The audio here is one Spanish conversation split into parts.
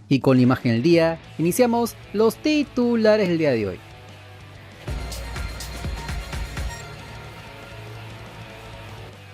Y con la imagen del día, iniciamos los titulares del día de hoy.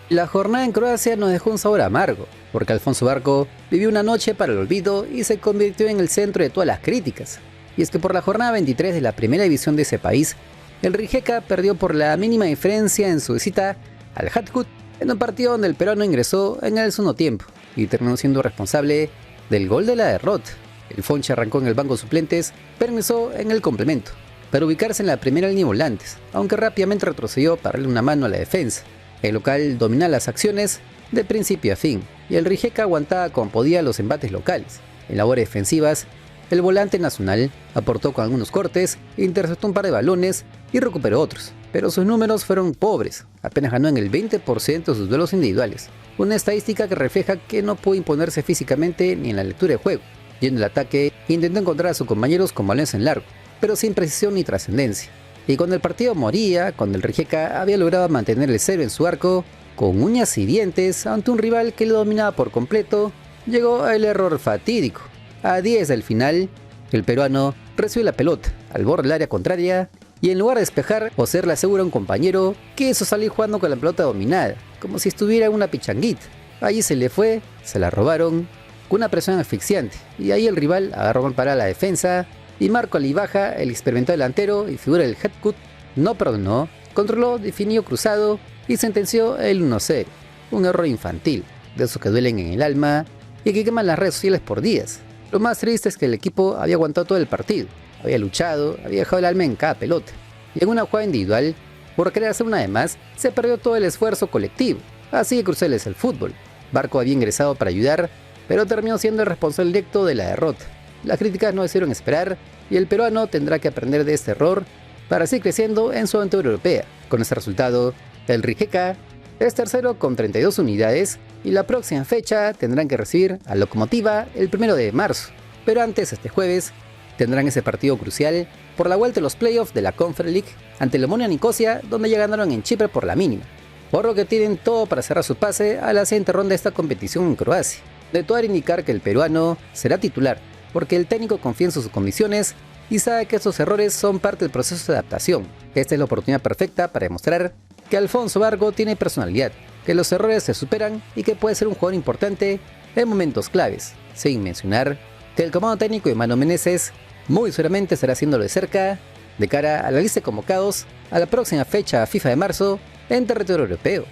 La jornada en Croacia nos dejó un sabor amargo, porque Alfonso Barco vivió una noche para el olvido y se convirtió en el centro de todas las críticas. Y es que por la jornada 23 de la primera división de ese país, el Rijeka perdió por la mínima diferencia en su visita al Hajduk, en un partido donde el peruano ingresó en el segundo tiempo y terminó siendo responsable del gol de la derrota. El Fonche arrancó en el banco de suplentes, pero ingresó en el complemento, para ubicarse en la primera línea de volantes, aunque rápidamente retrocedió para darle una mano a la defensa. El local dominaba las acciones de principio a fin, y el Rijeka aguantaba como podía los embates locales. En labores defensivas, el volante nacional aportó con algunos cortes, interceptó un par de balones y recuperó otros, pero sus números fueron pobres, apenas ganó en el 20% de sus duelos individuales, una estadística que refleja que no pudo imponerse físicamente ni en la lectura de juego. Yendo al ataque, intentó encontrar a sus compañeros con balones en largo, pero sin precisión ni trascendencia. Y cuando el partido moría, cuando el Rijeka había logrado mantener el cero en su arco, con uñas y dientes ante un rival que lo dominaba por completo, llegó el error fatídico. A 10 del final, el peruano recibió la pelota al borde del área contraria y en lugar de despejar o hacerle segura a un compañero, quiso salir jugando con la pelota dominada, como si estuviera en una pichanguita. Allí se le fue, se la robaron, con una presión asfixiante, y ahí el rival agarró mal para la defensa y Marco Alibaja, el experimentado delantero y figura del Hajduk, no perdonó, controló, definió cruzado y sentenció el 1-0. Un error infantil, de esos que duelen en el alma y que queman las redes sociales por días. Lo más triste es que el equipo había aguantado todo el partido, había luchado, había dejado el alma en cada pelota, y en una jugada individual, por querer hacer una de más, se perdió todo el esfuerzo colectivo. Así de crucial es el fútbol. Barco había ingresado para ayudar, pero terminó siendo el responsable directo de la derrota. Las críticas no hicieron esperar y el peruano tendrá que aprender de este error para seguir creciendo en su aventura europea. Con este resultado, el Rijeka es tercero con 32 unidades y la próxima fecha tendrán que recibir a Lokomotiva el 1 de marzo. Pero antes, este jueves, tendrán ese partido crucial por la vuelta de los playoffs de la Conference League ante el Omonia Nicosia, donde ya ganaron en Chipre por la mínima, por lo que tienen todo para cerrar su pase a la siguiente ronda de esta competición en Croacia. De todo era indicar que el peruano será titular, porque el técnico confía en sus condiciones y sabe que estos errores son parte del proceso de adaptación. Esta es la oportunidad perfecta para demostrar que Alfonso Barco tiene personalidad, que los errores se superan y que puede ser un jugador importante en momentos claves, sin mencionar que el comando técnico de Mano Menezes muy seguramente estará haciéndolo de cerca de cara a la lista de convocados a la próxima fecha FIFA de marzo en territorio europeo.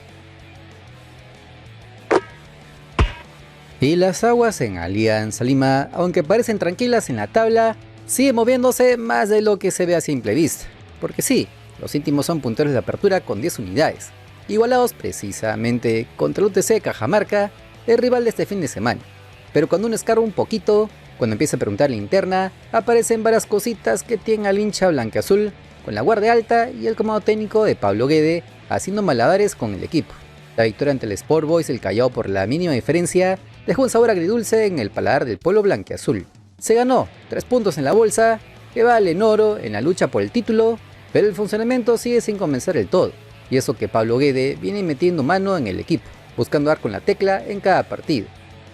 Y las aguas en Alianza Lima, aunque parecen tranquilas en la tabla, siguen moviéndose más de lo que se ve a simple vista. Porque sí, los íntimos son punteros de apertura con 10 unidades, igualados precisamente contra el UTC de Cajamarca, el rival de este fin de semana. Pero cuando uno escarba un poquito, cuando empieza a preguntar la interna, aparecen varias cositas que tienen al hincha blanqueazul con la guardia alta y el comando técnico de Pablo Guede haciendo malabares con el equipo. La victoria ante el Sport Boys del Callao por la mínima diferencia dejó un sabor agridulce en el paladar del pueblo blanquiazul. Se ganó 3 puntos en la bolsa, que valen oro en la lucha por el título, pero el funcionamiento sigue sin convencer del todo, y eso que Pablo Guede viene metiendo mano en el equipo, buscando dar con la tecla en cada partido.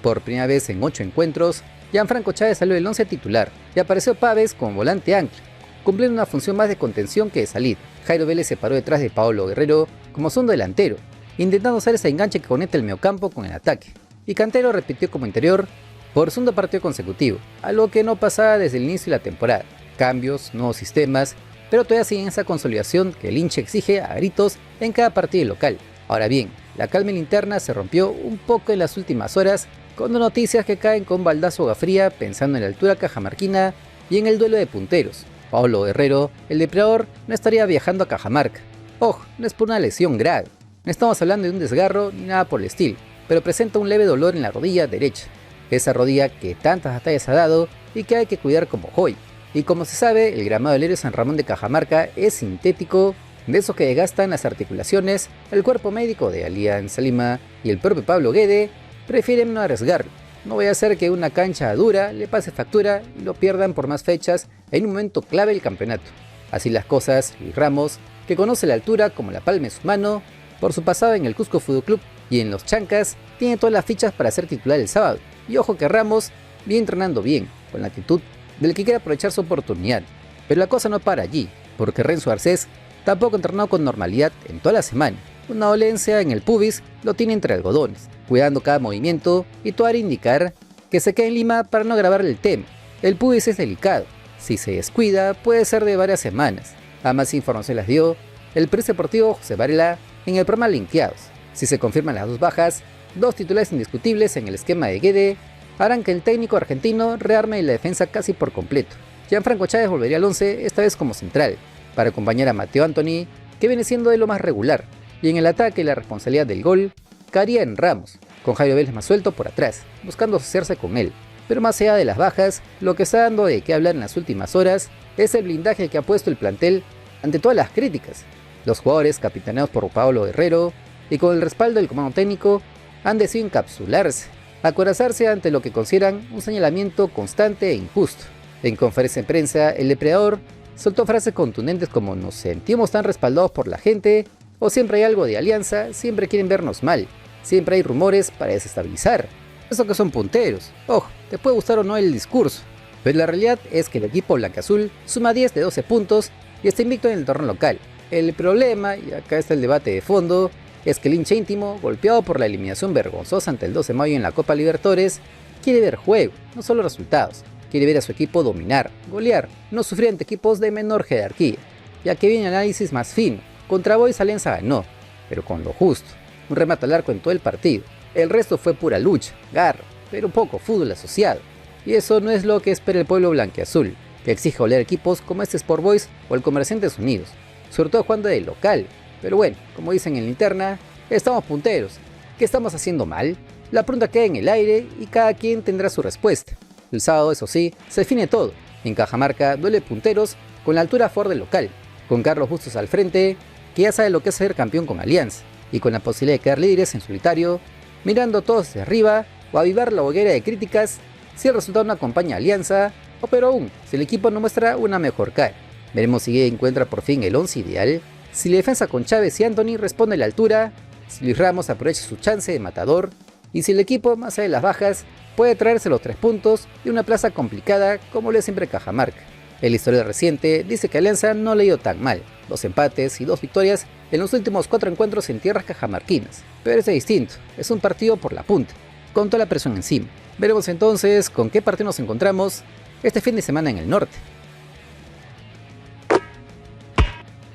Por primera vez en 8 encuentros, Gianfranco Chávez salió del 11 titular, y apareció Paves como volante ancla, cumpliendo una función más de contención que de salida. Jairo Vélez se paró detrás de Paolo Guerrero como segundo delantero, intentando hacer ese enganche que conecta el mediocampo con el ataque. Y Cantero repitió como interior por segundo partido consecutivo, algo que no pasaba desde el inicio de la temporada. Cambios, nuevos sistemas, pero todavía siguen esa consolidación que el hincha exige a gritos en cada partido local. Ahora bien, la calma interna se rompió un poco en las últimas horas con noticias que caen con baldazo de agua fría pensando en la altura cajamarquina y en el duelo de punteros. Paolo Guerrero, el depredador, no estaría viajando a Cajamarca. Ojo, no es por una lesión grave, no estamos hablando de un desgarro ni nada por el estilo, pero presenta un leve dolor en la rodilla derecha, esa rodilla que tantas batallas ha dado y que hay que cuidar como joya. Y como se sabe, el gramado del Héroe San Ramón de Cajamarca es sintético, de esos que desgastan las articulaciones. El cuerpo médico de Alianza Lima y el propio Pablo Guede prefieren no arriesgarlo. No vaya a ser que una cancha dura le pase factura y lo pierdan por más fechas en un momento clave del campeonato. Así las cosas, Luis Ramos, que conoce la altura como la palma de su mano, por su pasado en el Cusco Fútbol Club y en los Chancas, tiene todas las fichas para ser titular el sábado. Y ojo que Ramos viene entrenando bien, con la actitud del que quiere aprovechar su oportunidad. Pero la cosa no para allí, porque Renzo Garcés tampoco entrenó con normalidad en toda la semana. Una dolencia en el pubis lo tiene entre algodones, cuidando cada movimiento y todo hará indicar que se queda en Lima para no grabar el tema. El pubis es delicado, si se descuida puede ser de varias semanas. A más información las dio el periodista deportivo José Varela en el programa Linkeados. Si se confirman las dos bajas, dos titulares indiscutibles en el esquema de Guede harán que el técnico argentino rearme la defensa casi por completo. Gianfranco Chávez volvería al 11, esta vez como central, para acompañar a Mateo Anthony, que viene siendo de lo más regular, y en el ataque la responsabilidad del gol caería en Ramos, con Jairo Vélez más suelto por atrás, buscando asociarse con él. Pero más allá de las bajas, lo que está dando de qué hablar en las últimas horas es el blindaje que ha puesto el plantel ante todas las críticas. Los jugadores, capitaneados por Pablo Guerrero y con el respaldo del comando técnico, han decidido encapsularse, acorazarse ante lo que consideran un señalamiento constante e injusto. En conferencia de prensa, el depredador soltó frases contundentes como "nos sentimos tan respaldados por la gente", o "siempre hay algo de Alianza, siempre quieren vernos mal, siempre hay rumores para desestabilizar". Eso que son punteros. Ojo, te puede gustar o no el discurso, pero la realidad es que el equipo blancaazul suma 10 de 12 puntos y está invicto en el torneo local. El problema, y acá está el debate de fondo, es que el hincha íntimo, golpeado por la eliminación vergonzosa ante el 12 de mayo en la Copa Libertadores, quiere ver juego, no solo resultados. Quiere ver a su equipo dominar, golear, no sufrir ante equipos de menor jerarquía. Ya que viene el análisis más fino. Contra Boys Alianza ganó, pero con lo justo. Un remate al arco en todo el partido. El resto fue pura lucha, garra, pero poco fútbol asociado. Y eso no es lo que espera el pueblo blanquiazul, que exige golear equipos como este Sport Boys o el Comerciantes Unidos, sobre todo jugando de local. Pero bueno, como dicen en linterna, estamos punteros. ¿Qué estamos haciendo mal? La pregunta queda en el aire y cada quien tendrá su respuesta. El sábado, eso sí, se define todo. En Cajamarca duele punteros con la altura Ford del local, con Carlos Bustos al frente, que ya sabe lo que es ser campeón con Alianza, y con la posibilidad de quedar líderes en solitario, mirando todos desde arriba o avivar la hoguera de críticas si el resultado no acompaña a Alianza, o peor aún, si el equipo no muestra una mejor cara. Veremos si encuentra por fin el 11 ideal, si la defensa con Chávez y Anthony responde a la altura, si Luis Ramos aprovecha su chance de matador, y si el equipo, más allá de las bajas, puede traerse los 3 puntos de una plaza complicada como lo es siempre Cajamarca. El historial reciente dice que Alianza no le ha ido tan mal, 2 empates y 2 victorias en los últimos 4 encuentros en tierras cajamarquinas, pero es distinto, es un partido por la punta, con toda la presión encima. Veremos entonces con qué partido nos encontramos este fin de semana en el norte.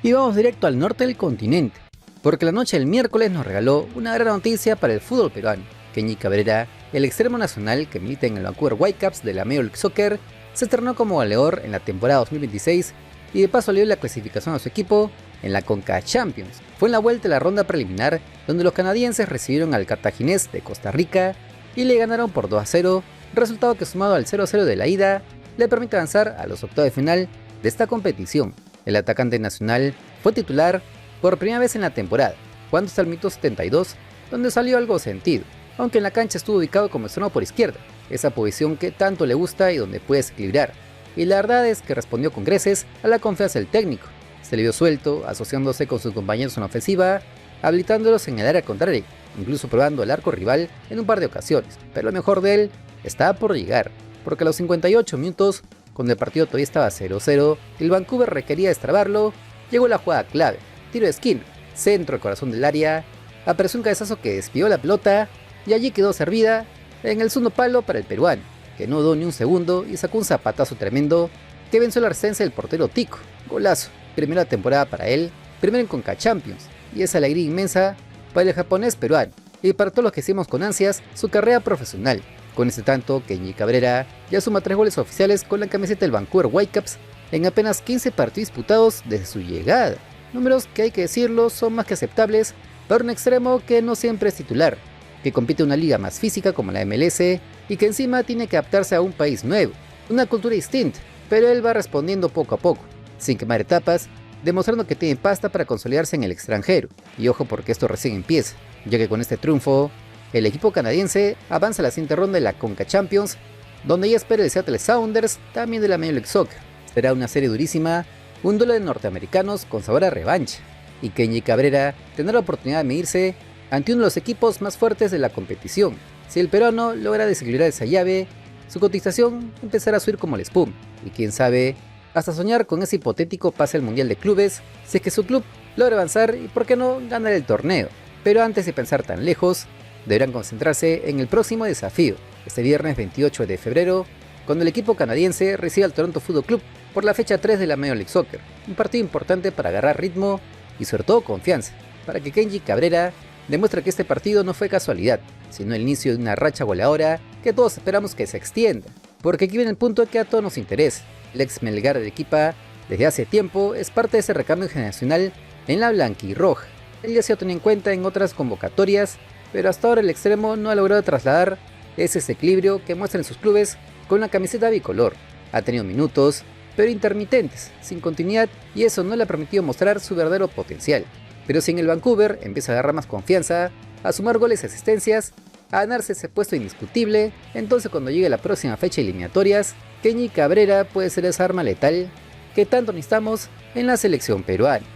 Y vamos directo al norte del continente, porque la noche del miércoles nos regaló una gran noticia para el fútbol peruano. Kenji Cabrera, el extremo nacional que milita en el Vancouver Whitecaps de la Major League Soccer, se estrenó como goleador en la temporada 2026 y de paso le dio la clasificación a su equipo en la Conca Champions. Fue en la vuelta de la ronda preliminar donde los canadienses recibieron al cartaginés de Costa Rica y le ganaron por 2-0, resultado que sumado al 0-0 de la ida le permite avanzar a los octavos de final de esta competición. El atacante nacional fue titular por primera vez en la temporada, jugando hasta el minuto 72, donde salió algo sentido, aunque en la cancha estuvo ubicado como extremo por izquierda, esa posición que tanto le gusta y donde puede equilibrar. Y la verdad es que respondió con creces a la confianza del técnico. Se le vio suelto, asociándose con sus compañeros en la ofensiva, habilitándolos en el área contraria, incluso probando el arco rival en un par de ocasiones. Pero lo mejor de él estaba por llegar, porque a los 58 minutos, cuando el partido todavía estaba 0-0, el Vancouver requería destrabarlo, llegó la jugada clave, tiro de esquina, centro al corazón del área, apareció un cabezazo que despidió la pelota y allí quedó servida en el segundo palo para el peruano, que no dudó ni un segundo y sacó un zapatazo tremendo que venció la resistencia del portero Tico. Golazo, primera temporada para él, primero en Conca Champions, y esa alegría inmensa para el japonés peruano y para todos los que hicimos con ansias su carrera profesional. Con este tanto, Kenji Cabrera ya suma 3 goles oficiales con la camiseta del Vancouver Whitecaps en apenas 15 partidos disputados desde su llegada. Números que hay que decirlo son más que aceptables para un extremo que no siempre es titular, que compite en una liga más física como la MLS y que encima tiene que adaptarse a un país nuevo, una cultura distinta, pero él va respondiendo poco a poco, sin quemar etapas, demostrando que tiene pasta para consolidarse en el extranjero. Y ojo porque esto recién empieza, ya que con este triunfo, el equipo canadiense avanza a la siguiente ronda de la Conca Champions, donde ya espera el Seattle Sounders, también de la Major League Soccer. Será una serie durísima, un duelo de norteamericanos con sabor a revancha, y Kenji Cabrera tendrá la oportunidad de medirse ante uno de los equipos más fuertes de la competición. Si el peruano logra desequilibrar esa llave su cotización empezará a subir como la espuma, y quién sabe, hasta soñar con ese hipotético pase al Mundial de Clubes si es que su club logra avanzar y por qué no ganar el torneo. Pero antes de pensar tan lejos, deberán concentrarse en el próximo desafío, este viernes 28 de febrero, cuando el equipo canadiense recibe al Toronto Football Club por la fecha 3 de la Major League Soccer, un partido importante para agarrar ritmo y sobre todo confianza, para que Kenji Cabrera demuestre que este partido no fue casualidad, sino el inicio de una racha goleadora que todos esperamos que se extienda, porque aquí viene el punto que a todos nos interesa. El ex Melgar de Arequipa desde hace tiempo es parte de ese recambio generacional en la blanquirroja. Él ya se ha tenido en cuenta en otras convocatorias, pero hasta ahora el extremo no ha logrado trasladar ese desequilibrio que muestra en sus clubes con la camiseta bicolor. Ha tenido minutos, pero intermitentes, sin continuidad, y eso no le ha permitido mostrar su verdadero potencial. Pero si en el Vancouver empieza a agarrar más confianza, a sumar goles y asistencias, a ganarse ese puesto indiscutible, entonces cuando llegue la próxima fecha de eliminatorias, Kenji Cabrera puede ser esa arma letal que tanto necesitamos en la selección peruana.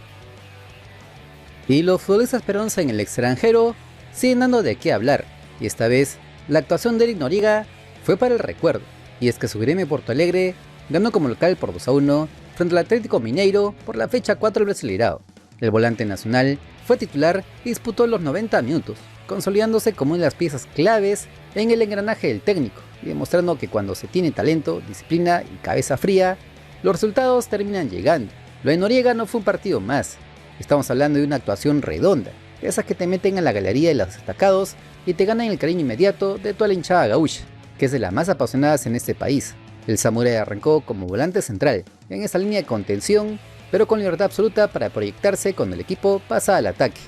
Y los futbolistas peruanos en el extranjero siguen dando de qué hablar, y esta vez la actuación de Eric Noriega fue para el recuerdo, y es que su Gremio Porto Alegre ganó como local por 2-1 frente al Atlético Mineiro por la fecha 4 del Brasileirao. El volante nacional fue titular y disputó los 90 minutos, consolidándose como una de las piezas claves en el engranaje del técnico y demostrando que cuando se tiene talento, disciplina y cabeza fría, los resultados terminan llegando. Lo de Noriega no fue un partido más, estamos hablando de una actuación redonda, esas que te meten a la galería de los destacados y te ganan el cariño inmediato de toda la hinchada gaúcha, que es de las más apasionadas en este país. El Samurai arrancó como volante central, en esa línea de contención, pero con libertad absoluta para proyectarse cuando el equipo pasa al ataque.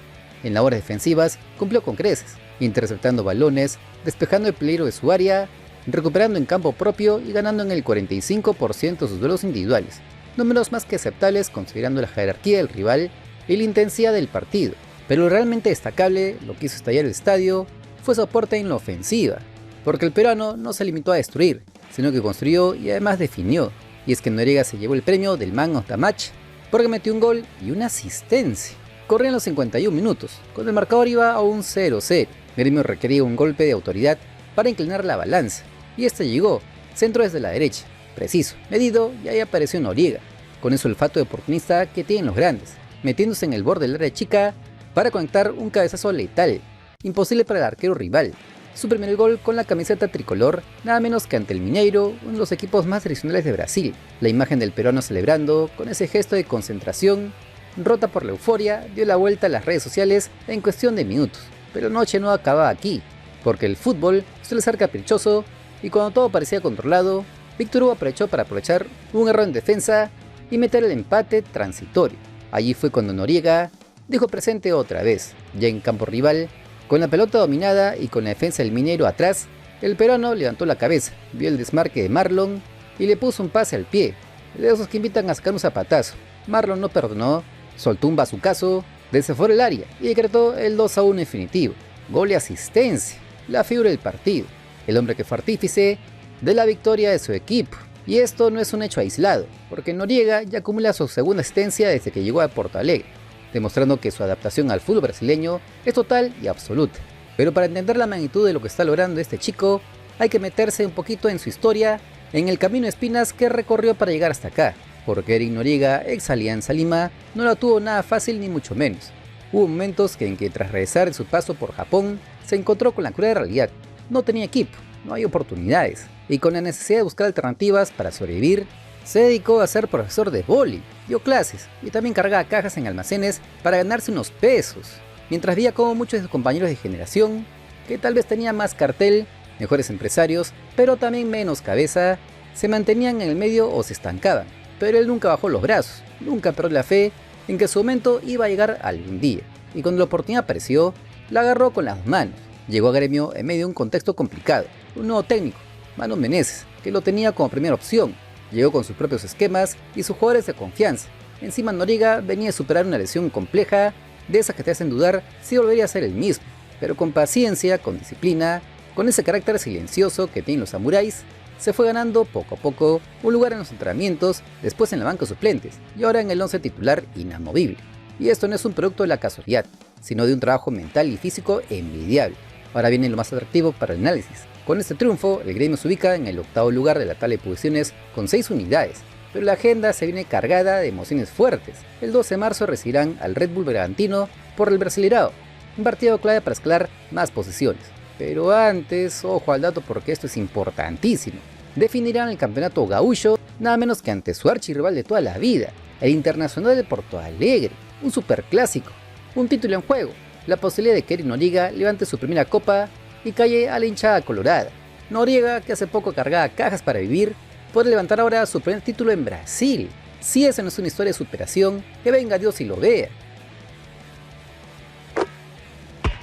En labores defensivas cumplió con creces, interceptando balones, despejando el peligro de su área, recuperando en campo propio y ganando en el 45% de sus duelos individuales, números más que aceptables considerando la jerarquía del rival y la intensidad del partido. Pero lo realmente destacable, lo que hizo estallar el estadio, fue su aporte en la ofensiva, porque el peruano no se limitó a destruir, sino que construyó y además definió, y es que Noriega se llevó el premio del Man of the Match porque metió un gol y una asistencia. Corrían los 51 minutos, cuando el marcador iba a un 0-0. Gremio requería un golpe de autoridad para inclinar la balanza, y este llegó, centro desde la derecha, preciso, medido, y ahí apareció Noriega, con ese olfato de oportunista que tienen los grandes, metiéndose en el borde del área chica para conectar un cabezazo letal, imposible para el arquero rival. Su primer gol con la camiseta tricolor, nada menos que ante el Mineiro, uno de los equipos más tradicionales de Brasil. La imagen del peruano celebrando, con ese gesto de concentración, rota por la euforia, dio la vuelta a las redes sociales en cuestión de minutos. Pero la noche no acababa aquí, porque el fútbol suele ser caprichoso, y cuando todo parecía controlado, Víctor Hugo aprovechó para aprovechar un error en defensa y meter el empate transitorio. Allí fue cuando Noriega dijo presente otra vez, ya en campo rival. Con la pelota dominada y con la defensa del Mineiro atrás, el peruano levantó la cabeza, vio el desmarque de Marlon y le puso un pase al pie, de esos que invitan a sacar un zapatazo. Marlon no perdonó, soltó un bazucazo desde fuera del área y decretó el 2-1 definitivo. Gol y asistencia, la figura del partido, el hombre que fue artífice de la victoria de su equipo. Y esto no es un hecho aislado, porque Noriega ya acumula su segunda asistencia desde que llegó a Porto Alegre, demostrando que su adaptación al fútbol brasileño es total y absoluta. Pero para entender la magnitud de lo que está logrando este chico, hay que meterse un poquito en su historia, en el camino de espinas que recorrió para llegar hasta acá, porque Eric Noriega, ex Alianza Lima, no la tuvo nada fácil ni mucho menos. Hubo momentos en que tras regresar de su paso por Japón, se encontró con la cruel realidad. No tenía equipo, no hay oportunidades, y con la necesidad de buscar alternativas para sobrevivir, se dedicó a ser profesor de vóley, dio clases y también cargaba cajas en almacenes para ganarse unos pesos, mientras veía como muchos de sus compañeros de generación, que tal vez tenían más cartel, mejores empresarios, pero también menos cabeza, se mantenían en el medio o se estancaban. Pero él nunca bajó los brazos, nunca perdió la fe en que su momento iba a llegar algún día, y cuando la oportunidad apareció, la agarró con las dos manos. Llegó a Gremio en medio de un contexto complicado, un nuevo técnico, Mano Menezes, que lo tenía como primera opción. Llegó con sus propios esquemas y sus jugadores de confianza. Encima Noriega venía a superar una lesión compleja, de esas que te hacen dudar si volvería a ser el mismo. Pero con paciencia, con disciplina, con ese carácter silencioso que tienen los samuráis, se fue ganando poco a poco un lugar en los entrenamientos, después en la banca de suplentes y ahora en el 11 titular inamovible. Y esto no es un producto de la casualidad, sino de un trabajo mental y físico envidiable. Ahora viene lo más atractivo para el análisis. Con este triunfo, el Gremio se ubica en el octavo lugar de la tabla de posiciones con 6 unidades, pero la agenda se viene cargada de emociones fuertes. El 12 de marzo recibirán al Red Bull Bragantino por el Brasileirao, un partido clave para escalar más posiciones. Pero antes, ojo al dato porque esto es importantísimo. Definirán el campeonato gaúcho nada menos que ante su archirrival de toda la vida, el Internacional de Porto Alegre, un superclásico, un título en juego, la posibilidad de que Eric Noriega levante su primera copa y calle a la hinchada colorada. Noriega, que hace poco cargaba cajas para vivir, puede levantar ahora su primer título en Brasil. Si esa no es una historia de superación, que venga Dios y lo vea.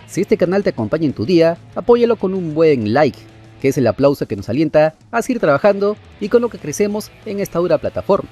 Si este canal te acompaña en tu día, apóyalo con un buen like, que es el aplauso que nos alienta a seguir trabajando y con lo que crecemos en esta dura plataforma.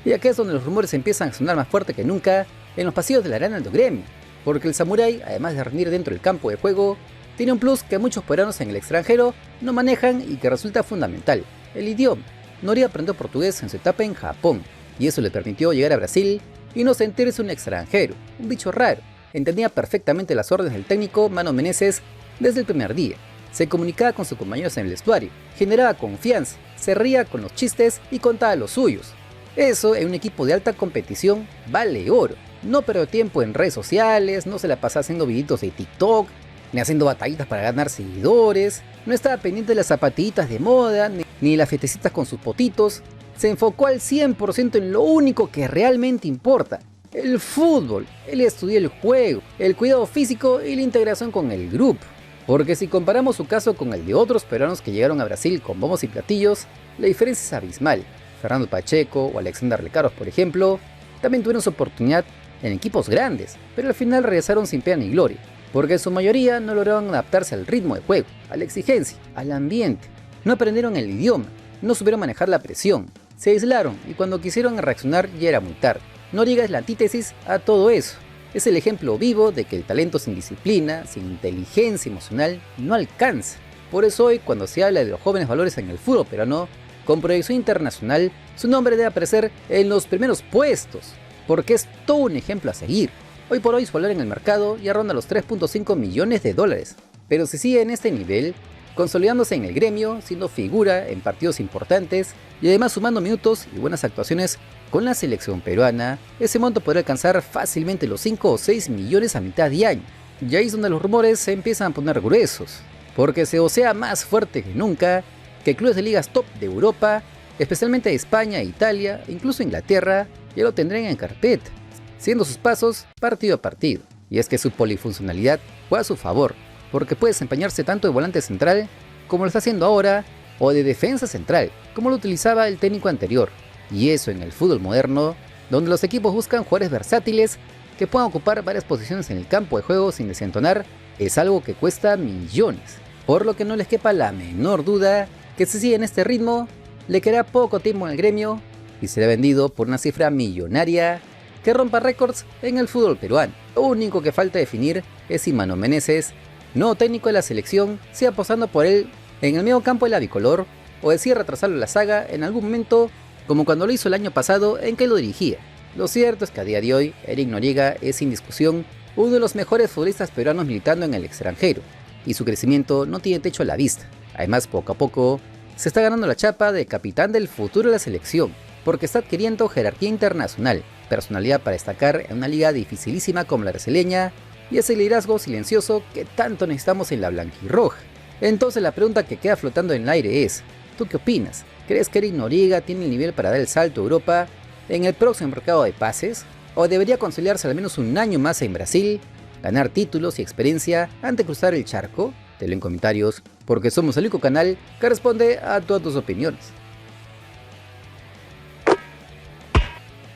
Y aquí es donde los rumores empiezan a sonar más fuerte que nunca en los pasillos de la Arena del Gremio, porque el samurái, además de rendir dentro del campo de juego, tiene un plus que muchos peruanos en el extranjero no manejan y que resulta fundamental: el idioma. Noriega aprendió portugués en su etapa en Japón, y eso le permitió llegar a Brasil y no sentirse un extranjero, un bicho raro. Entendía perfectamente las órdenes del técnico Mano Menezes desde el primer día. Se comunicaba con sus compañeros en el vestuario, generaba confianza, se ría con los chistes y contaba los suyos. Eso en un equipo de alta competición vale oro. No perdió tiempo en redes sociales, no se la pasaba haciendo videitos de TikTok, ni haciendo batallitas para ganar seguidores, no estaba pendiente de las zapatillitas de moda, ni de las fiestecitas con sus potitos. Se enfocó al 100% en lo único que realmente importa: el fútbol. Él estudió el juego, el cuidado físico y la integración con el grupo. Porque si comparamos su caso con el de otros peruanos que llegaron a Brasil con bombos y platillos, la diferencia es abismal. Fernando Pacheco o Alexander Lecaros, por ejemplo, también tuvieron su oportunidad en equipos grandes, pero al final regresaron sin pena ni gloria, porque en su mayoría no lograron adaptarse al ritmo de juego, a la exigencia, al ambiente. No aprendieron el idioma, no supieron manejar la presión, se aislaron y cuando quisieron reaccionar ya era muy tarde. Noriega es la antítesis a todo eso. Es el ejemplo vivo de que el talento sin disciplina, sin inteligencia emocional, no alcanza. Por eso hoy, cuando se habla de los jóvenes valores en el fútbol peruano, con proyección internacional, su nombre debe aparecer en los primeros puestos, porque es todo un ejemplo a seguir. Hoy por hoy su valor en el mercado ya ronda los 3.5 millones de dólares, pero si sigue en este nivel, consolidándose en el gremio, siendo figura en partidos importantes y además sumando minutos y buenas actuaciones con la selección peruana, ese monto podría alcanzar fácilmente los 5 o 6 millones a mitad de año. Y ahí es donde los rumores se empiezan a poner gruesos, porque se vocea más fuerte que nunca que clubes de ligas top de Europa, especialmente de España, Italia e incluso Inglaterra, ya lo tendrán en carpeta, siguiendo sus pasos partido a partido. Y es que su polifuncionalidad juega a su favor, porque puede desempeñarse tanto de volante central como lo está haciendo ahora, o de defensa central, como lo utilizaba el técnico anterior. Y eso en el fútbol moderno, donde los equipos buscan jugadores versátiles que puedan ocupar varias posiciones en el campo de juego sin desentonar, es algo que cuesta millones. Por lo que no les quepa la menor duda que si sigue en este ritmo, le quedará poco tiempo en el gremio y será vendido por una cifra millonaria que rompa récords en el fútbol peruano. Lo único que falta definir es si Mano Menezes, nuevo técnico de la selección, sigue apostando por él en el medio campo de la bicolor o decide retrasarlo en la saga en algún momento, como cuando lo hizo el año pasado en que lo dirigía. Lo cierto es que a día de hoy, Eric Noriega es sin discusión uno de los mejores futbolistas peruanos militando en el extranjero, y su crecimiento no tiene techo a la vista. Además, poco a poco, se está ganando la chapa de capitán del futuro de la selección, porque está adquiriendo jerarquía internacional, personalidad para destacar en una liga dificilísima como la brasileña, y ese liderazgo silencioso que tanto necesitamos en la blanquirroja. Entonces la pregunta que queda flotando en el aire es: ¿tú qué opinas? ¿Crees que Eric Noriega tiene el nivel para dar el salto a Europa en el próximo mercado de pases? ¿O debería conciliarse al menos un año más en Brasil, ganar títulos y experiencia antes de cruzar el charco? Te leo en comentarios, porque somos el único canal que responde a todas tus opiniones.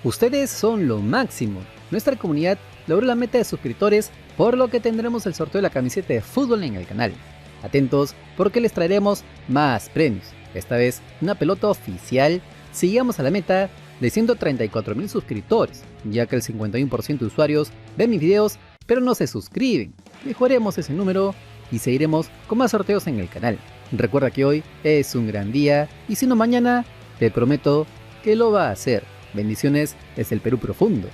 Ustedes son lo máximo. Nuestra comunidad logró la meta de suscriptores, por lo que tendremos el sorteo de la camiseta de fútbol en el canal. Atentos porque les traeremos más premios. Esta vez una pelota oficial si llegamos a la meta de 134.000 suscriptores, ya que el 51% de usuarios ven mis videos pero no se suscriben. Mejoremos ese número y seguiremos con más sorteos en el canal. Recuerda que hoy es un gran día y si no mañana, te prometo que lo va a hacer. Bendiciones desde el Perú profundo.